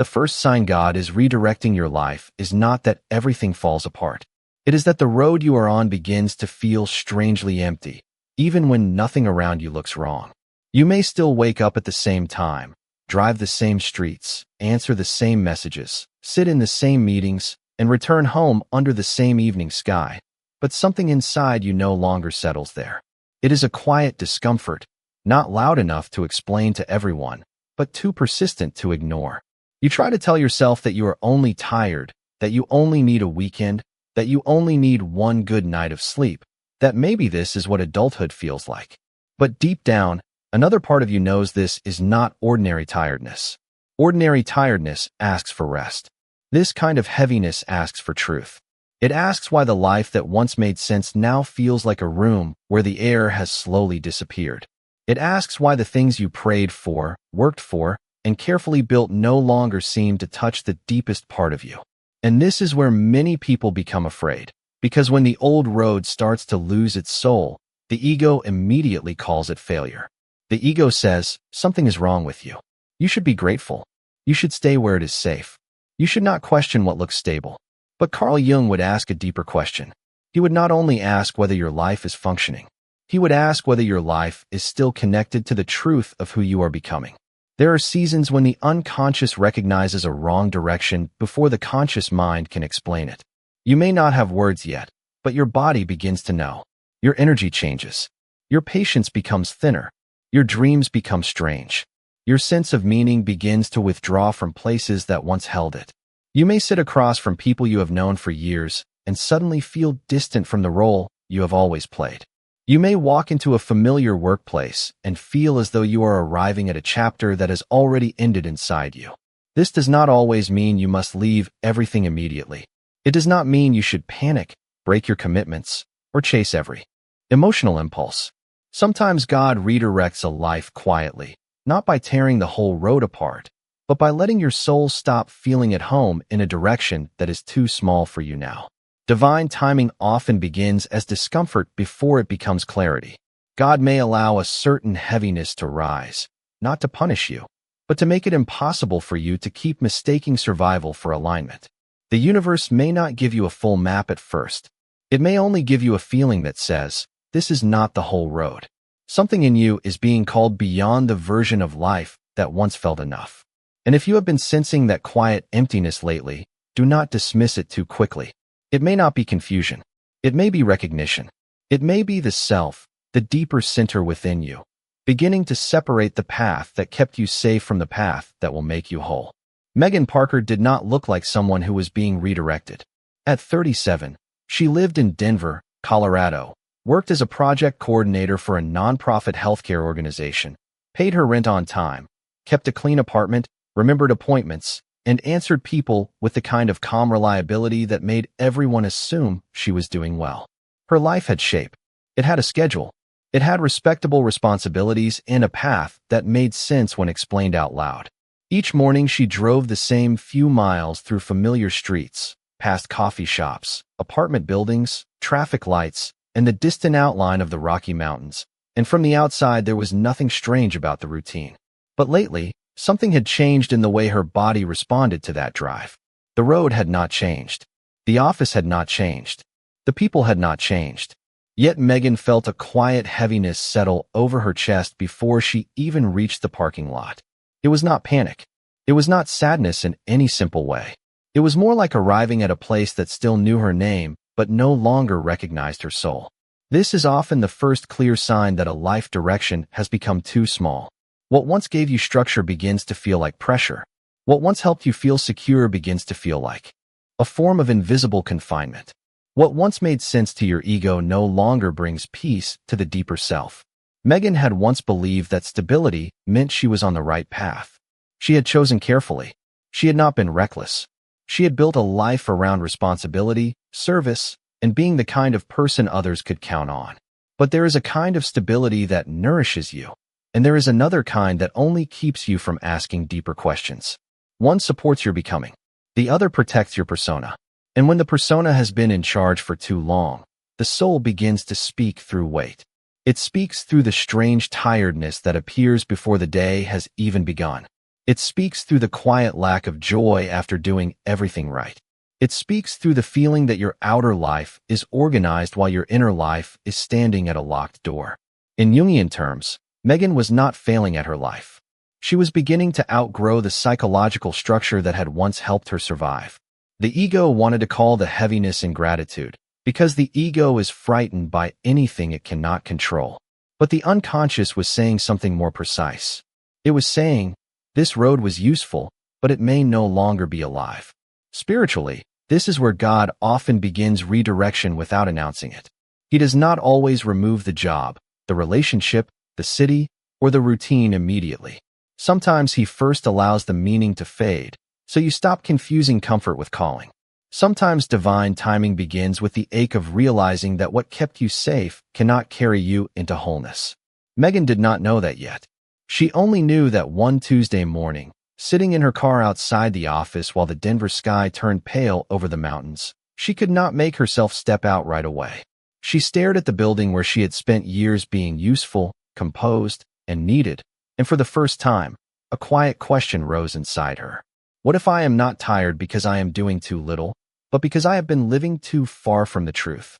The first sign God is redirecting your life is not that everything falls apart. It is that the road you are on begins to feel strangely empty, even when nothing around you looks wrong. You may still wake up at the same time, drive the same streets, answer the same messages, sit in the same meetings, and return home under the same evening sky, but something inside you no longer settles there. It is a quiet discomfort, not loud enough to explain to everyone, but too persistent to ignore. You try to tell yourself that you are only tired, that you only need a weekend, that you only need one good night of sleep, that maybe this is what adulthood feels like. But deep down, another part of you knows this is not ordinary tiredness. Ordinary tiredness asks for rest. This kind of heaviness asks for truth. It asks why the life that once made sense now feels like a room where the air has slowly disappeared. It asks why the things you prayed for, worked for, and carefully built no longer seem to touch the deepest part of you. And this is where many people become afraid, because when the old road starts to lose its soul, the ego immediately calls it failure. The ego says, something is wrong with you. You should be grateful. You should stay where it is safe. You should not question what looks stable. But Carl Jung would ask a deeper question. He would not only ask whether your life is functioning, he would ask whether your life is still connected to the truth of who you are becoming. There are seasons when the unconscious recognizes a wrong direction before the conscious mind can explain it. You may not have words yet, but your body begins to know. Your energy changes. Your patience becomes thinner. Your dreams become strange. Your sense of meaning begins to withdraw from places that once held it. You may sit across from people you have known for years and suddenly feel distant from the role you have always played. You may walk into a familiar workplace and feel as though you are arriving at a chapter that has already ended inside you. This does not always mean you must leave everything immediately. It does not mean you should panic, break your commitments, or chase every emotional impulse. Sometimes God redirects a life quietly, not by tearing the whole road apart, but by letting your soul stop feeling at home in a direction that is too small for you now. Divine timing often begins as discomfort before it becomes clarity. God may allow a certain heaviness to rise, not to punish you, but to make it impossible for you to keep mistaking survival for alignment. The universe may not give you a full map at first. It may only give you a feeling that says, this is not the whole road. Something in you is being called beyond the version of life that once felt enough. And if you have been sensing that quiet emptiness lately, do not dismiss it too quickly. It may not be confusion. It may be recognition. It may be the self, the deeper center within you, beginning to separate the path that kept you safe from the path that will make you whole. Megan Parker did not look like someone who was being redirected. At 37, she lived in Denver, Colorado, worked as a project coordinator for a nonprofit healthcare organization, paid her rent on time, kept a clean apartment, remembered appointments, and answered people with the kind of calm reliability that made everyone assume she was doing well. Her life had shape. It had a schedule. It had respectable responsibilities and a path that made sense when explained out loud. Each morning she drove the same few miles through familiar streets, past coffee shops, apartment buildings, traffic lights, and the distant outline of the Rocky Mountains. And from the outside there was nothing strange about the routine. But lately, something had changed in the way her body responded to that drive. The road had not changed. The office had not changed. The people had not changed. Yet Megan felt a quiet heaviness settle over her chest before she even reached the parking lot. It was not panic. It was not sadness in any simple way. It was more like arriving at a place that still knew her name but no longer recognized her soul. This is often the first clear sign that a life direction has become too small. What once gave you structure begins to feel like pressure. What once helped you feel secure begins to feel like a form of invisible confinement. What once made sense to your ego no longer brings peace to the deeper self. Megan had once believed that stability meant she was on the right path. She had chosen carefully. She had not been reckless. She had built a life around responsibility, service, and being the kind of person others could count on. But there is a kind of stability that nourishes you. And there is another kind that only keeps you from asking deeper questions. One supports your becoming. The other protects your persona. And when the persona has been in charge for too long, the soul begins to speak through weight. It speaks through the strange tiredness that appears before the day has even begun. It speaks through the quiet lack of joy after doing everything right. It speaks through the feeling that your outer life is organized while your inner life is standing at a locked door. In Jungian terms, Megan was not failing at her life. She was beginning to outgrow the psychological structure that had once helped her survive. The ego wanted to call the heaviness ingratitude, because the ego is frightened by anything it cannot control. But the unconscious was saying something more precise. It was saying, this road was useful, but it may no longer be alive. Spiritually, this is where God often begins redirection without announcing it. He does not always remove the job, the relationship, the city, or the routine immediately. Sometimes he first allows the meaning to fade, so you stop confusing comfort with calling. Sometimes divine timing begins with the ache of realizing that what kept you safe cannot carry you into wholeness. Megan did not know that yet. She only knew that one Tuesday morning, sitting in her car outside the office while the Denver sky turned pale over the mountains, she could not make herself step out right away. She stared at the building where she had spent years being useful, composed, and needed, and for the first time, a quiet question rose inside her. What if I am not tired because I am doing too little, but because I have been living too far from the truth?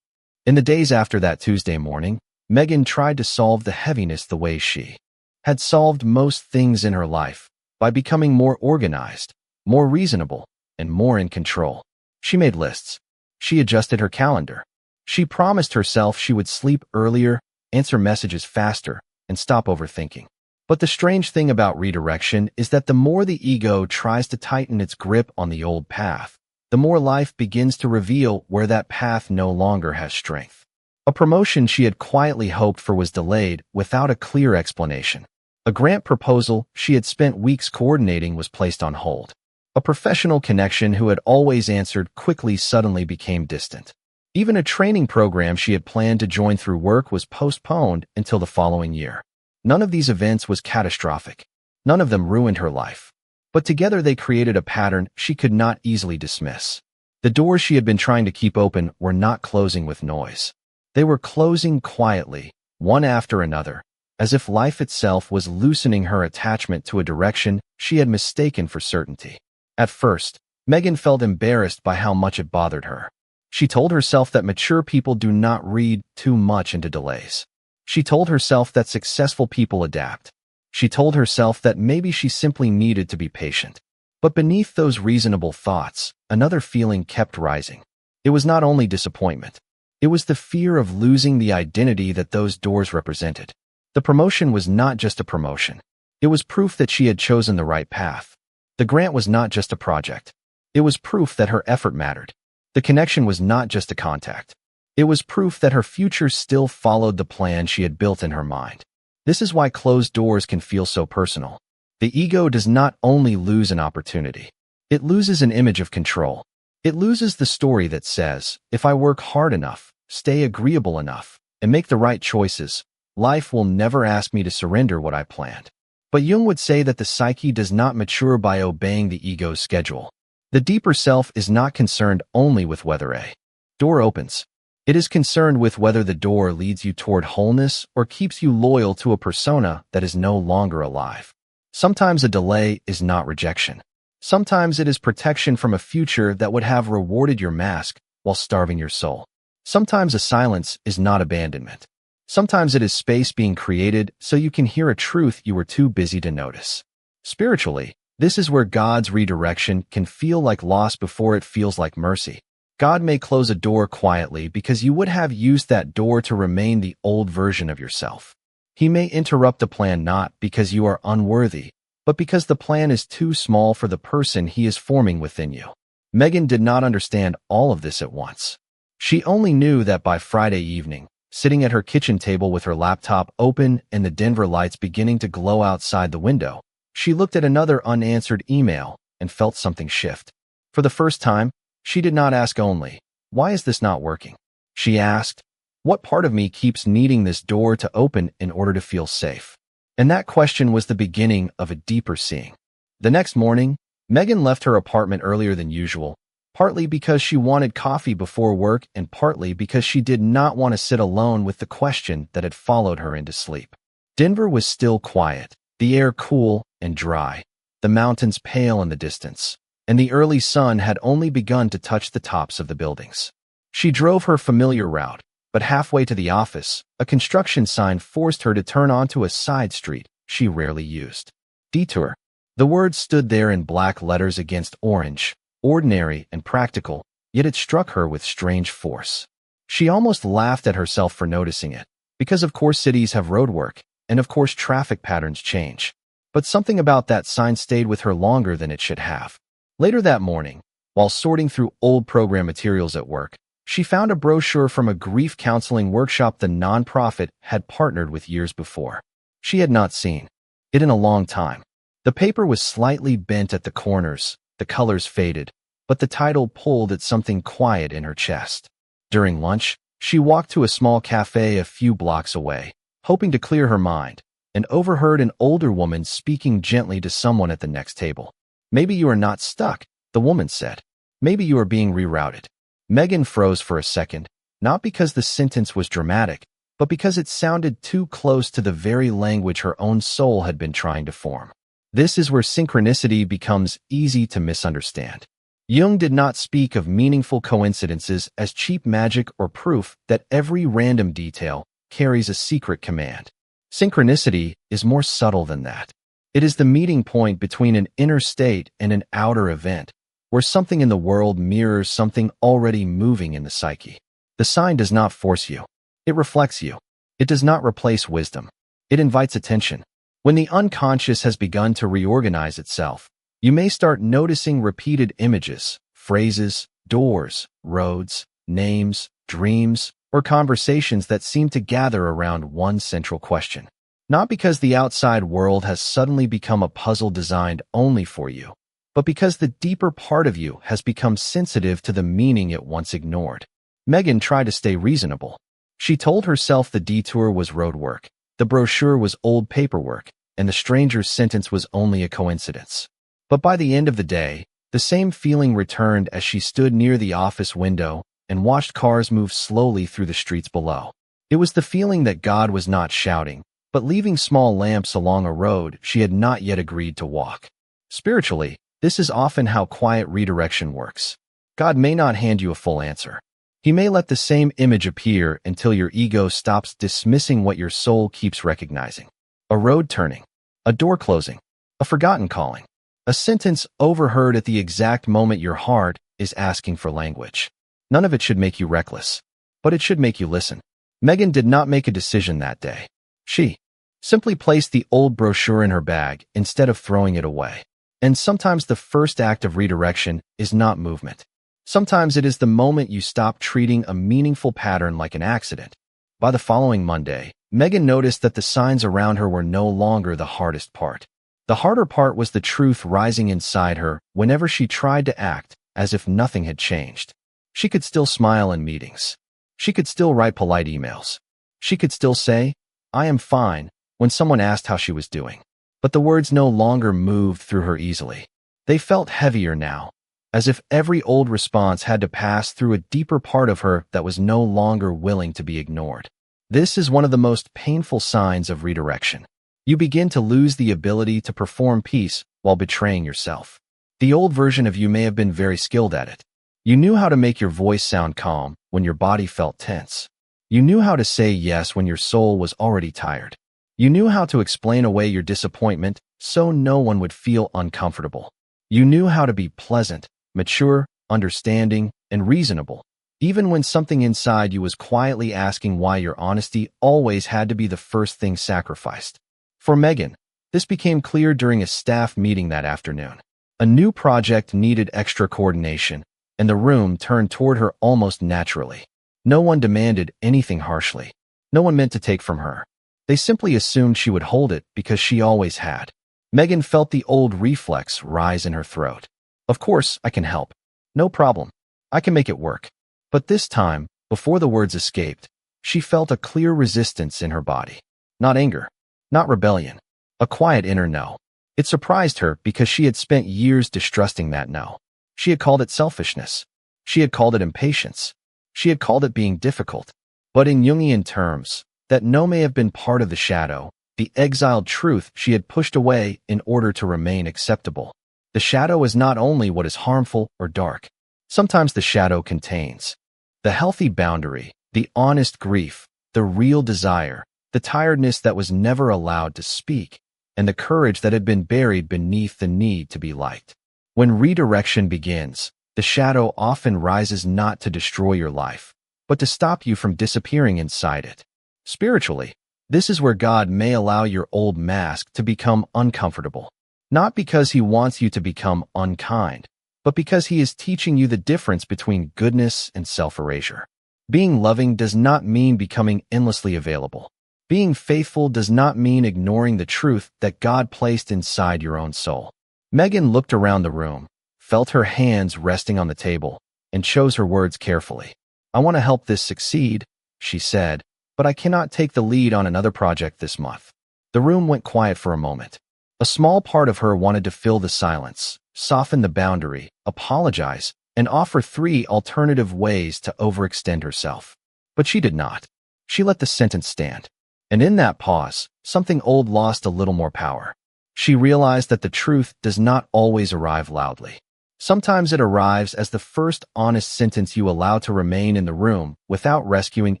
In the days after that Tuesday morning, Megan tried to solve the heaviness the way she had solved most things in her life, by becoming more organized, more reasonable, and more in control. She made lists. She adjusted her calendar. She promised herself she would sleep earlier, answer messages faster, and stop overthinking. But the strange thing about redirection is that the more the ego tries to tighten its grip on the old path, the more life begins to reveal where that path no longer has strength. A promotion she had quietly hoped for was delayed without a clear explanation. A grant proposal she had spent weeks coordinating was placed on hold. A professional connection who had always answered quickly suddenly became distant. Even a training program she had planned to join through work was postponed until the following year. None of these events was catastrophic. None of them ruined her life. But together they created a pattern she could not easily dismiss. The doors she had been trying to keep open were not closing with noise. They were closing quietly, one after another, as if life itself was loosening her attachment to a direction she had mistaken for certainty. At first, Megan felt embarrassed by how much it bothered her. She told herself that mature people do not read too much into delays. She told herself that successful people adapt. She told herself that maybe she simply needed to be patient. But beneath those reasonable thoughts, another feeling kept rising. It was not only disappointment. It was the fear of losing the identity that those doors represented. The promotion was not just a promotion. It was proof that she had chosen the right path. The grant was not just a project. It was proof that her effort mattered. The connection was not just a contact. It was proof that her future still followed the plan she had built in her mind. This is why closed doors can feel so personal. The ego does not only lose an opportunity. It loses an image of control. It loses the story that says, if I work hard enough, stay agreeable enough, and make the right choices, life will never ask me to surrender what I planned. But Jung would say that the psyche does not mature by obeying the ego's schedule. The deeper self is not concerned only with whether a door opens. It is concerned with whether the door leads you toward wholeness or keeps you loyal to a persona that is no longer alive. Sometimes a delay is not rejection. Sometimes it is protection from a future that would have rewarded your mask while starving your soul. Sometimes a silence is not abandonment. Sometimes it is space being created so you can hear a truth you were too busy to notice. Spiritually, this is where God's redirection can feel like loss before it feels like mercy. God may close a door quietly because you would have used that door to remain the old version of yourself. He may interrupt a plan not because you are unworthy, but because the plan is too small for the person he is forming within you. Megan did not understand all of this at once. She only knew that by Friday evening, sitting at her kitchen table with her laptop open and the Denver lights beginning to glow outside the window, she looked at another unanswered email and felt something shift. For the first time, she did not ask only, why is this not working? She asked, what part of me keeps needing this door to open in order to feel safe? And that question was the beginning of a deeper seeing. The next morning, Megan left her apartment earlier than usual, partly because she wanted coffee before work and partly because she did not want to sit alone with the question that had followed her into sleep. Denver was still quiet, the air cool and dry. the mountains pale in the distance, and the early sun had only begun to touch the tops of the buildings. She drove her familiar route, but halfway to the office, a construction sign forced her to turn onto a side street she rarely used. Detour. The word stood there in black letters against orange, ordinary and practical, yet it struck her with strange force. She almost laughed at herself for noticing it, because of course cities have roadwork, and of course traffic patterns change. But something about that sign stayed with her longer than it should have. Later that morning, while sorting through old program materials at work, she found a brochure from a grief counseling workshop the nonprofit had partnered with years before. She had not seen it in a long time. The paper was slightly bent at the corners, the colors faded, but the title pulled at something quiet in her chest. During lunch, she walked to a small cafe a few blocks away, hoping to clear her mind, and overheard an older woman speaking gently to someone at the next table. "Maybe you are not stuck," the woman said. "Maybe you are being rerouted." Megan froze for a second, not because the sentence was dramatic, but because it sounded too close to the very language her own soul had been trying to form. This is where synchronicity becomes easy to misunderstand. Jung did not speak of meaningful coincidences as cheap magic or proof that every random detail carries a secret command. Synchronicity is more subtle than that. It is the meeting point between an inner state and an outer event, where something in the world mirrors something already moving in the psyche. The sign does not force you. It reflects you. It does not replace wisdom. It invites attention. When the unconscious has begun to reorganize itself, you may start noticing repeated images, phrases, doors, roads, names, dreams, or conversations that seem to gather around one central question. Not because the outside world has suddenly become a puzzle designed only for you, but because the deeper part of you has become sensitive to the meaning it once ignored. Megan tried to stay reasonable. She told herself the detour was roadwork, the brochure was old paperwork, and the stranger's sentence was only a coincidence. But by the end of the day, the same feeling returned as she stood near the office window and watched cars move slowly through the streets below. It was the feeling that God was not shouting, but leaving small lamps along a road she had not yet agreed to walk. Spiritually, this is often how quiet redirection works. God may not hand you a full answer. He may let the same image appear until your ego stops dismissing what your soul keeps recognizing. A road turning, a door closing, a forgotten calling, a sentence overheard at the exact moment your heart is asking for language. None of it should make you reckless, but it should make you listen. Megan did not make a decision that day. She simply placed the old brochure in her bag instead of throwing it away. And sometimes the first act of redirection is not movement. Sometimes it is the moment you stop treating a meaningful pattern like an accident. By the following Monday, Megan noticed that the signs around her were no longer the hardest part. The harder part was the truth rising inside her whenever she tried to act as if nothing had changed. She could still smile in meetings. She could still write polite emails. She could still say, "I am fine," when someone asked how she was doing. But the words no longer moved through her easily. They felt heavier now, as if every old response had to pass through a deeper part of her that was no longer willing to be ignored. This is one of the most painful signs of redirection. You begin to lose the ability to perform peace while betraying yourself. The old version of you may have been very skilled at it. You knew how to make your voice sound calm when your body felt tense. You knew how to say yes when your soul was already tired. You knew how to explain away your disappointment so no one would feel uncomfortable. You knew how to be pleasant, mature, understanding, and reasonable, even when something inside you was quietly asking why your honesty always had to be the first thing sacrificed. For Megan, this became clear during a staff meeting that afternoon. A new project needed extra coordination, and the room turned toward her almost naturally. No one demanded anything harshly. No one meant to take from her. They simply assumed she would hold it because she always had. Megan felt the old reflex rise in her throat. "Of course, I can help. No problem. I can make it work." But this time, before the words escaped, she felt a clear resistance in her body. Not anger, not rebellion, a quiet inner no. It surprised her because she had spent years distrusting that no. She had called it selfishness. She had called it impatience. She had called it being difficult. But in Jungian terms, that no may have been part of the shadow, the exiled truth she had pushed away in order to remain acceptable. The shadow is not only what is harmful or dark. Sometimes the shadow contains the healthy boundary, the honest grief, the real desire, the tiredness that was never allowed to speak, and the courage that had been buried beneath the need to be liked. When redirection begins, the shadow often rises not to destroy your life, but to stop you from disappearing inside it. Spiritually, this is where God may allow your old mask to become uncomfortable, not because He wants you to become unkind, but because He is teaching you the difference between goodness and self-erasure. Being loving does not mean becoming endlessly available. Being faithful does not mean ignoring the truth that God placed inside your own soul. Megan looked around the room, felt her hands resting on the table, and chose her words carefully. "I want to help this succeed," she said, "but I cannot take the lead on another project this month." The room went quiet for a moment. A small part of her wanted to fill the silence, soften the boundary, apologize, and offer 3 alternative ways to overextend herself. But she did not. She let the sentence stand. And in that pause, something old lost a little more power. She realized that the truth does not always arrive loudly. Sometimes it arrives as the first honest sentence you allow to remain in the room without rescuing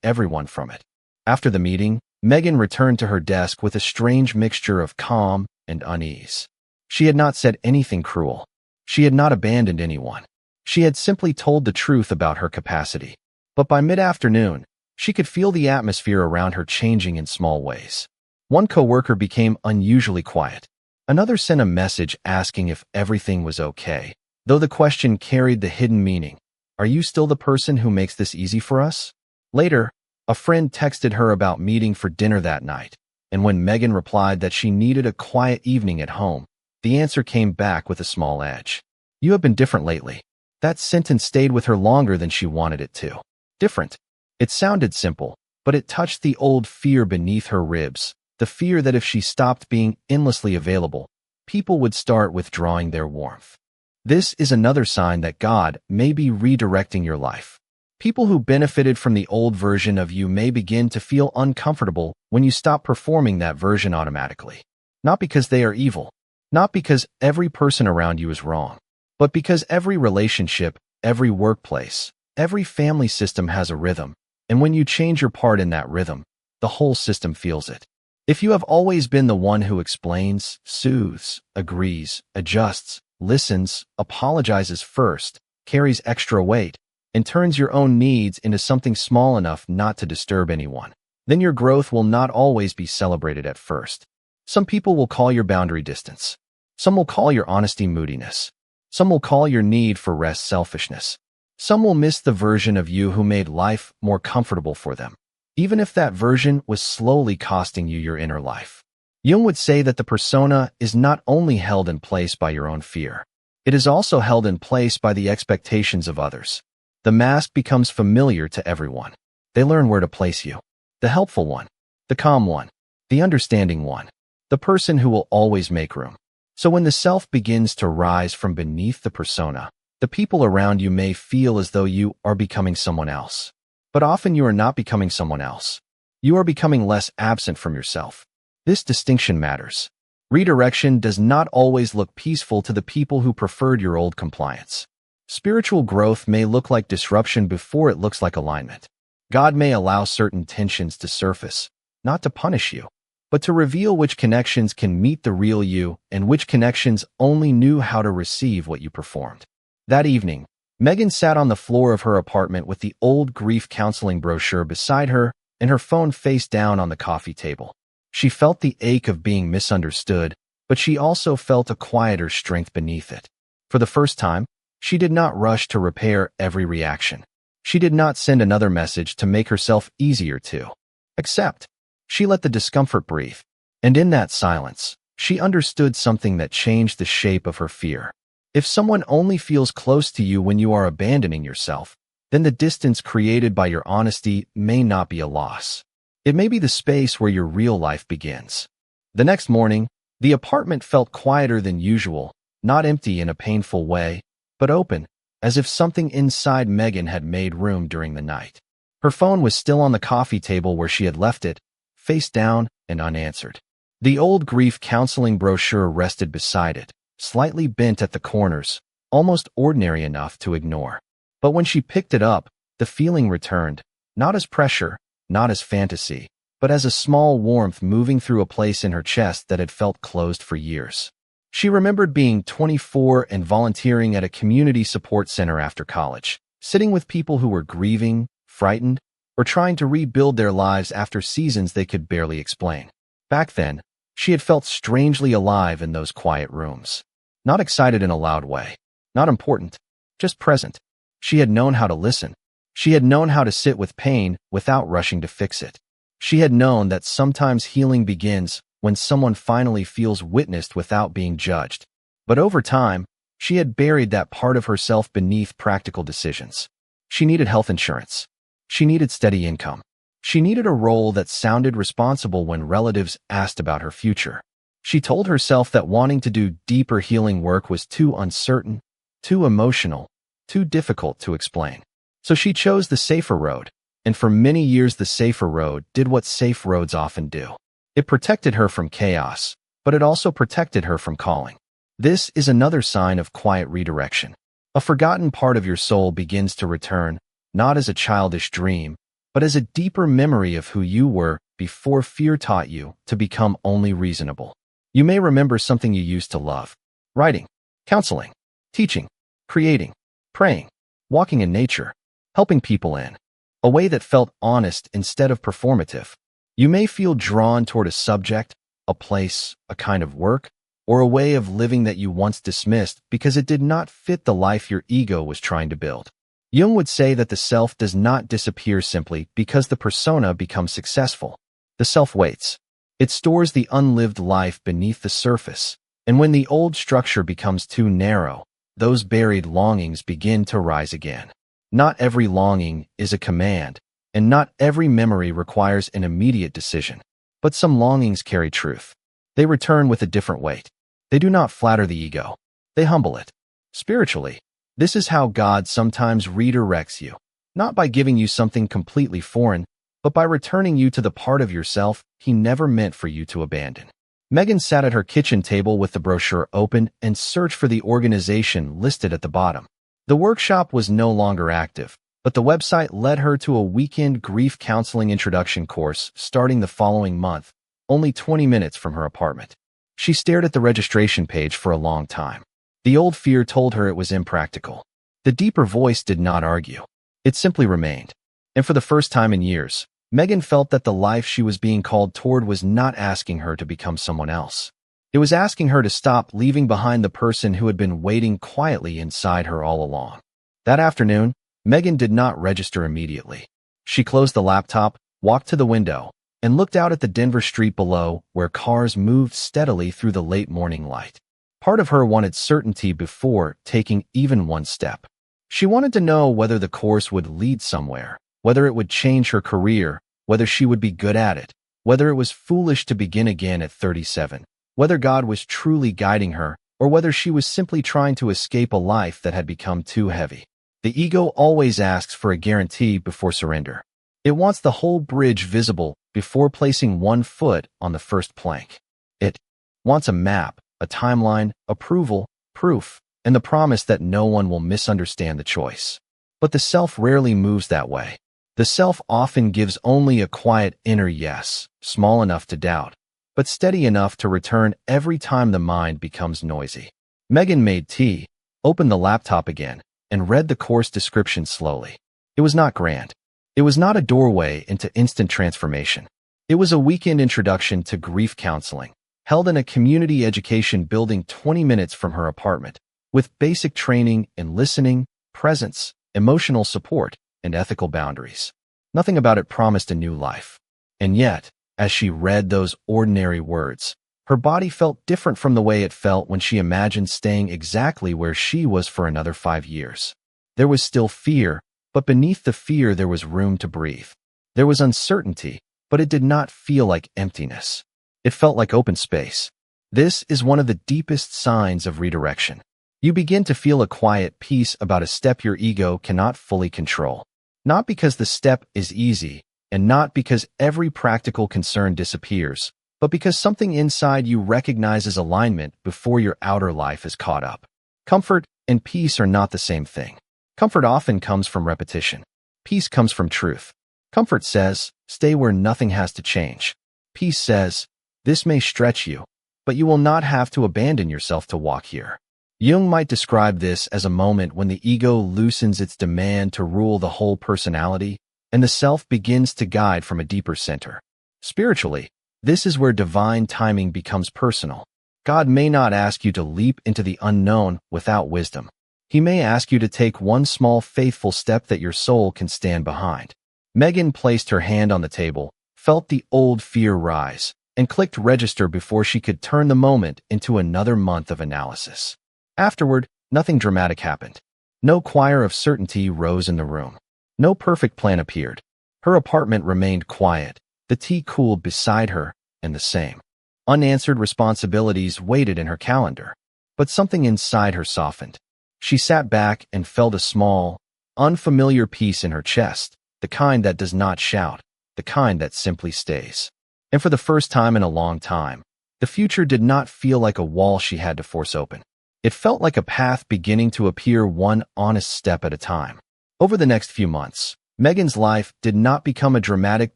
everyone from it. After the meeting, Megan returned to her desk with a strange mixture of calm and unease. She had not said anything cruel. She had not abandoned anyone. She had simply told the truth about her capacity. But by mid-afternoon, she could feel the atmosphere around her changing in small ways. One coworker became unusually quiet. Another sent a message asking if everything was okay, though the question carried the hidden meaning, "Are you still the person who makes this easy for us?" Later, a friend texted her about meeting for dinner that night, and when Megan replied that she needed a quiet evening at home, the answer came back with a small edge. "You have been different lately." That sentence stayed with her longer than she wanted it to. Different. It sounded simple, but it touched the old fear beneath her ribs, the fear that if she stopped being endlessly available, people would start withdrawing their warmth. This is another sign that God may be redirecting your life. People who benefited from the old version of you may begin to feel uncomfortable when you stop performing that version automatically. Not because they are evil, not because every person around you is wrong, but because every relationship, every workplace, every family system has a rhythm. And when you change your part in that rhythm, the whole system feels it. If you have always been the one who explains, soothes, agrees, adjusts, listens, apologizes first, carries extra weight, and turns your own needs into something small enough not to disturb anyone, then your growth will not always be celebrated at first. Some people will call your boundary distance. Some will call your honesty moodiness. Some will call your need for rest selfishness. Some will miss the version of you who made life more comfortable for them, even if that version was slowly costing you your inner life. Jung would say that the persona is not only held in place by your own fear, it is also held in place by the expectations of others. The mask becomes familiar to everyone. They learn where to place you. The helpful one, the calm one, the understanding one, the person who will always make room. So when the self begins to rise from beneath the persona, the people around you may feel as though you are becoming someone else. But often you are not becoming someone else. You are becoming less absent from yourself. This distinction matters. Redirection does not always look peaceful to the people who preferred your old compliance. Spiritual growth may look like disruption before it looks like alignment. God may allow certain tensions to surface, not to punish you, but to reveal which connections can meet the real you and which connections only knew how to receive what you performed. That evening, Megan sat on the floor of her apartment with the old grief counseling brochure beside her and her phone face down on the coffee table. She felt the ache of being misunderstood, but she also felt a quieter strength beneath it. For the first time, she did not rush to repair every reaction. She did not send another message to make herself easier to accept. She let the discomfort breathe, and in that silence, she understood something that changed the shape of her fear. If someone only feels close to you when you are abandoning yourself, then the distance created by your honesty may not be a loss. It may be the space where your real life begins. The next morning, the apartment felt quieter than usual, not empty in a painful way, but open, as if something inside Megan had made room during the night. Her phone was still on the coffee table where she had left it, face down and unanswered. The old grief counseling brochure rested beside it, slightly bent at the corners, almost ordinary enough to ignore. But when she picked it up, the feeling returned, not as pressure, not as fantasy, but as a small warmth moving through a place in her chest that had felt closed for years. She remembered being 24 and volunteering at a community support center after college, sitting with people who were grieving, frightened, or trying to rebuild their lives after seasons they could barely explain. Back then, she had felt strangely alive in those quiet rooms. Not excited in a loud way, not important, just present. She had known how to listen. She had known how to sit with pain without rushing to fix it. She had known that sometimes healing begins when someone finally feels witnessed without being judged. But over time, she had buried that part of herself beneath practical decisions. She needed health insurance. She needed steady income. She needed a role that sounded responsible when relatives asked about her future. She told herself that wanting to do deeper healing work was too uncertain, too emotional, too difficult to explain. So she chose the safer road, and for many years the safer road did what safe roads often do. It protected her from chaos, but it also protected her from calling. This is another sign of quiet redirection. A forgotten part of your soul begins to return, not as a childish dream, but as a deeper memory of who you were before fear taught you to become only reasonable. You may remember something you used to love: writing, counseling, teaching, creating, praying, walking in nature, helping people in a way that felt honest instead of performative. You may feel drawn toward a subject, a place, a kind of work, or a way of living that you once dismissed because it did not fit the life your ego was trying to build. Jung would say that the self does not disappear simply because the persona becomes successful. The self waits. It stores the unlived life beneath the surface, and when the old structure becomes too narrow, those buried longings begin to rise again. Not every longing is a command, and not every memory requires an immediate decision. But some longings carry truth. They return with a different weight. They do not flatter the ego. They humble it. Spiritually, this is how God sometimes redirects you, not by giving you something completely foreign, but by returning you to the part of yourself He never meant for you to abandon. Megan sat at her kitchen table with the brochure open and searched for the organization listed at the bottom. The workshop was no longer active, but the website led her to a weekend grief counseling introduction course starting the following month, only 20 minutes from her apartment. She stared at the registration page for a long time. The old fear told her it was impractical. The deeper voice did not argue. It simply remained. And for the first time in years, Megan felt that the life she was being called toward was not asking her to become someone else. It was asking her to stop leaving behind the person who had been waiting quietly inside her all along. That afternoon, Megan did not register immediately. She closed the laptop, walked to the window, and looked out at the Denver street below where cars moved steadily through the late morning light. Part of her wanted certainty before taking even one step. She wanted to know whether the course would lead somewhere, whether it would change her career, whether she would be good at it, whether it was foolish to begin again at 37, whether God was truly guiding her, or whether she was simply trying to escape a life that had become too heavy. The ego always asks for a guarantee before surrender. It wants the whole bridge visible before placing one foot on the first plank. It wants a map, a timeline, approval, proof, and the promise that no one will misunderstand the choice. But the self rarely moves that way. The self often gives only a quiet inner yes, small enough to doubt, but steady enough to return every time the mind becomes noisy. Megan made tea, opened the laptop again, and read the course description slowly. It was not grand. It was not a doorway into instant transformation. It was a weekend introduction to grief counseling, held in a community education building 20 minutes from her apartment, with basic training in listening, presence, emotional support, and ethical boundaries. Nothing about it promised a new life. And yet, as she read those ordinary words, her body felt different from the way it felt when she imagined staying exactly where she was for another 5 years. There was still fear, but beneath the fear there was room to breathe. There was uncertainty, but it did not feel like emptiness. It felt like open space. This is one of the deepest signs of redirection. You begin to feel a quiet peace about a step your ego cannot fully control. Not because the step is easy, and not because every practical concern disappears, but because something inside you recognizes alignment before your outer life is caught up. Comfort and peace are not the same thing. Comfort often comes from repetition. Peace comes from truth. Comfort says, stay where nothing has to change. Peace says, this may stretch you, but you will not have to abandon yourself to walk here. Jung might describe this as a moment when the ego loosens its demand to rule the whole personality, and the self begins to guide from a deeper center. Spiritually, this is where divine timing becomes personal. God may not ask you to leap into the unknown without wisdom. He may ask you to take one small faithful step that your soul can stand behind. Megan placed her hand on the table, felt the old fear rise, and clicked register before she could turn the moment into another month of analysis. Afterward, nothing dramatic happened. No choir of certainty rose in the room. No perfect plan appeared. Her apartment remained quiet, the tea cooled beside her, and the same unanswered responsibilities waited in her calendar. But something inside her softened. She sat back and felt a small, unfamiliar peace in her chest, the kind that does not shout, the kind that simply stays. And for the first time in a long time, the future did not feel like a wall she had to force open. It felt like a path beginning to appear one honest step at a time. Over the next few months, Megan's life did not become a dramatic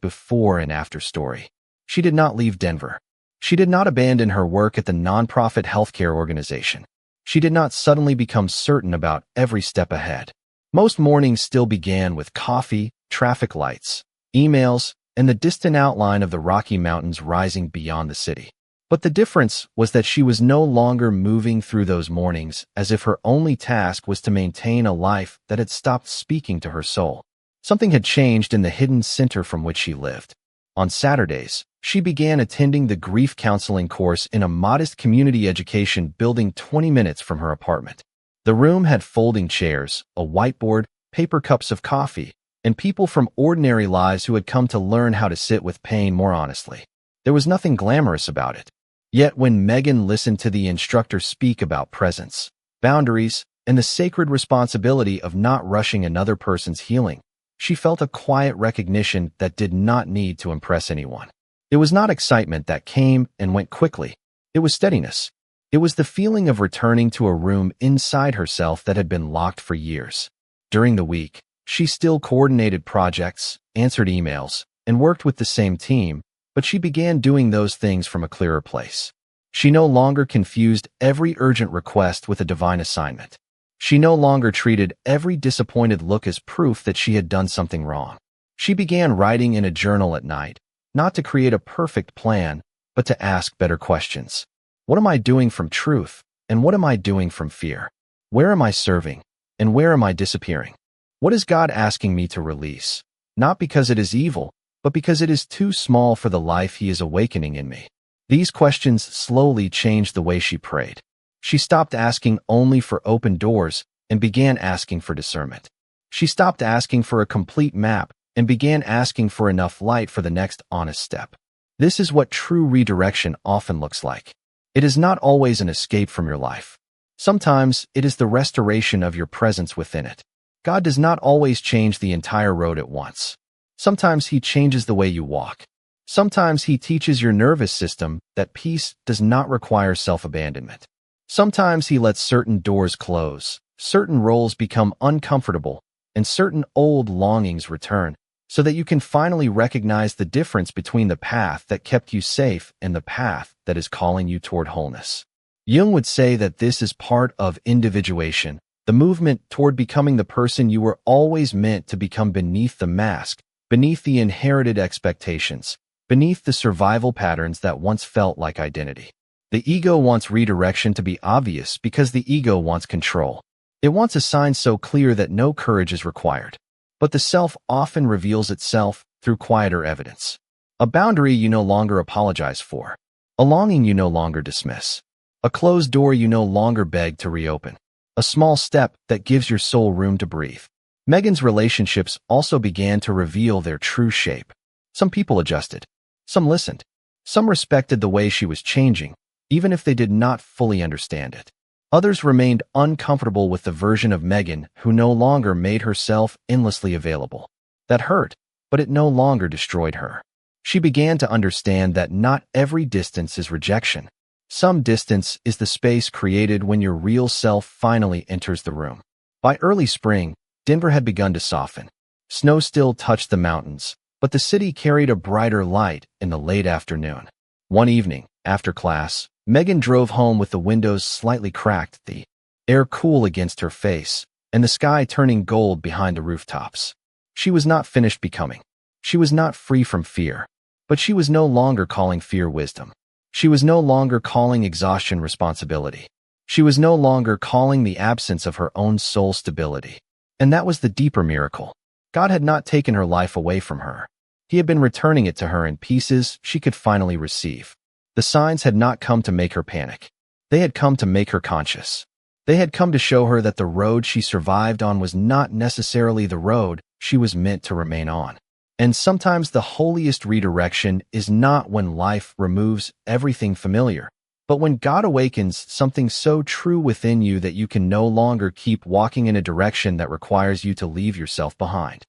before and after story. She did not leave Denver. She did not abandon her work at the nonprofit healthcare organization. She did not suddenly become certain about every step ahead. Most mornings still began with coffee, traffic lights, emails, and the distant outline of the Rocky Mountains rising beyond the city. But the difference was that she was no longer moving through those mornings as if her only task was to maintain a life that had stopped speaking to her soul. Something had changed in the hidden center from which she lived. On Saturdays, she began attending the grief counseling course in a modest community education building 20 minutes from her apartment. The room had folding chairs, a whiteboard, paper cups of coffee, and people from ordinary lives who had come to learn how to sit with pain more honestly. There was nothing glamorous about it. Yet when Megan listened to the instructor speak about presence, boundaries, and the sacred responsibility of not rushing another person's healing, she felt a quiet recognition that did not need to impress anyone. It was not excitement that came and went quickly. It was steadiness. It was the feeling of returning to a room inside herself that had been locked for years. During the week, she still coordinated projects, answered emails, and worked with the same team, but she began doing those things from a clearer place. She no longer confused every urgent request with a divine assignment. She no longer treated every disappointed look as proof that she had done something wrong. She began writing in a journal at night, not to create a perfect plan, but to ask better questions. What am I doing from truth, and what am I doing from fear? Where am I serving, and where am I disappearing? What is God asking me to release? Not because it is evil, but because it is too small for the life He is awakening in me. These questions slowly changed the way she prayed. She stopped asking only for open doors and began asking for discernment. She stopped asking for a complete map and began asking for enough light for the next honest step. This is what true redirection often looks like. It is not always an escape from your life. Sometimes it is the restoration of your presence within it. God does not always change the entire road at once. Sometimes He changes the way you walk. Sometimes He teaches your nervous system that peace does not require self-abandonment. Sometimes He lets certain doors close, certain roles become uncomfortable, and certain old longings return, so that you can finally recognize the difference between the path that kept you safe and the path that is calling you toward wholeness. Jung would say that this is part of individuation, the movement toward becoming the person you were always meant to become beneath the mask, beneath the inherited expectations, beneath the survival patterns that once felt like identity. The ego wants redirection to be obvious because the ego wants control. It wants a sign so clear that no courage is required. But the self often reveals itself through quieter evidence. A boundary you no longer apologize for. A longing you no longer dismiss. A closed door you no longer beg to reopen. A small step that gives your soul room to breathe. Megan's relationships also began to reveal their true shape. Some people adjusted. Some listened. Some respected the way she was changing, even if they did not fully understand it. Others remained uncomfortable with the version of Megan who no longer made herself endlessly available. That hurt, but it no longer destroyed her. She began to understand that not every distance is rejection. Some distance is the space created when your real self finally enters the room. By early spring, Denver had begun to soften. Snow still touched the mountains, but the city carried a brighter light in the late afternoon. One evening, after class, Megan drove home with the windows slightly cracked, the air cool against her face, and the sky turning gold behind the rooftops. She was not finished becoming. She was not free from fear. But she was no longer calling fear wisdom. She was no longer calling exhaustion responsibility. She was no longer calling the absence of her own soul stability. And that was the deeper miracle. God had not taken her life away from her. He had been returning it to her in pieces she could finally receive. The signs had not come to make her panic. They had come to make her conscious. They had come to show her that the road she survived on was not necessarily the road she was meant to remain on. And sometimes the holiest redirection is not when life removes everything familiar, but when God awakens something so true within you that you can no longer keep walking in a direction that requires you to leave yourself behind.